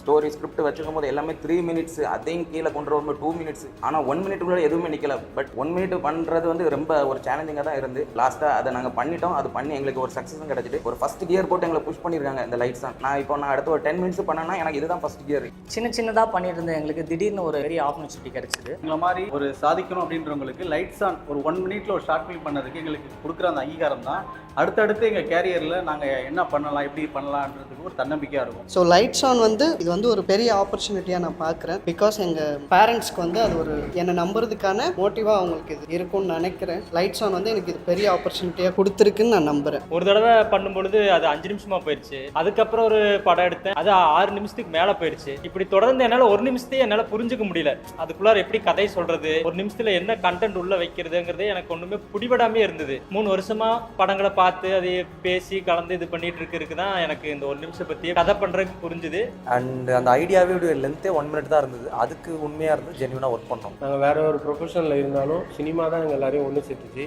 Story script வச்சுக்கும் போது எல்லாமே 3 மினிட்ஸ், அதையும் கீழே கொண்டு வரும்போது 2 மினிட்ஸ். ஆனால் 1 மினிட்டுக்குள்ள எதுவுமே நிற்கல. பட் 1 மினிட் பண்ணுறது வந்து ரொம்ப ஒரு சேலஞ்சிங்காக தான் இருந்து லாஸ்ட்டாக அதை நாங்கள் பண்ணிட்டோம். அது பண்ணி எங்களுக்கு ஒரு சக்ஸஸும் கிடச்சிட்டு ஒரு ஃபஸ்ட் கியர் போட்டு எங்களை புஷ் பண்ணியிருக்காங்க இந்த லைட்ஸ் தான். நான் அடுத்து ஒரு 10 மினிட்ஸ் பண்ணேன்னா எனக்கு இதுதான் ஃபஸ்ட் கியர். சின்னதாக பண்ணிட்டு இருந்தேன். எங்களுக்கு திடீர்னு ஒரு பெரிய ஆப்பர்ச்சுனிட்டி கிடைச்சிது. எங்களை மாதிரி ஒரு சாதிக்கணும் அப்படின்றவங்களுக்கு லைட்ஸ் ஆன் ஒரு 1 மினிட்ல ஒரு ஷார்ட் ஃபிலிம் பண்ணதுக்கு எங்களுக்கு கொடுக்குற அந்த அங்கீகாரம் தான் அடுத்தடுத்து எங்கள் கேரியரில் நாங்கள் என்ன பண்ணலாம், எப்படி பண்ணலான்றதுக்கு ஒரு தன்னம்பிக்கையாக இருக்கும். ஸோ லைட்ஸ் ஆன் வந்து இது வந்து ஒரு பெரிய ஆப்பர்ச்சுனிட்டியாக நான் பார்க்குறேன். பிகாஸ் எங்கள் பேரண்ட்ஸ்க்கு வந்து அது ஒரு என்னை நம்புறதுக்கான மோட்டிவாக அவங்களுக்கு இது இருக்கும்னு நினைக்கிறேன். லைட்ஸ் ஆன் வந்து எனக்கு இது பெரிய ஆப்பர்ச்சுனிட்டியாக கொடுத்துருக்குன்னு நான் நம்புகிறேன். ஒரு தடவை பண்ணும்பொழுது அது 5 நிமிஷமாக போயிடுச்சு. அதுக்கப்புறம் ஒரு படம் எடுத்தேன், அது 6 நிமிஷத்துக்கு மேலே போயிடுச்சு. இப்படி தொடர்ந்து என்னால் 1 நிமிஷத்தையே என்னால் புரிஞ்சுக்க முடியல. அதுக்குள்ளார எப்படி கதை சொல்கிறது, 1 நிமிஷத்தில் என்ன கண்டென்ட் உள்ள வைக்கிறதுங்கிறதே எனக்கு ஒன்றுமே பிடிபடாமே இருந்தது. 3 வருஷமாக படங்களை பார்த்து அதை பேசி கலந்து இது பண்ணிட்டு இருக்கு தான் எனக்கு இந்த 1 நிமிஷம் பற்றி கதை பண்ணுறதுக்கு புரிஞ்சுது. அண்ட் அந்த ஐடியாவே லென்த்தே 1 மினிட் தான் இருந்தது. அதுக்கு உண்மையாக இருந்து ஜென்யூனாக ஒர்க் பண்ணோம். நாங்கள் வேறு ஒரு ப்ரொஃபஷனில் இருந்தாலும் சினிமா தான் எங்கள் எல்லாரையும் ஒன்று சேர்த்துச்சு.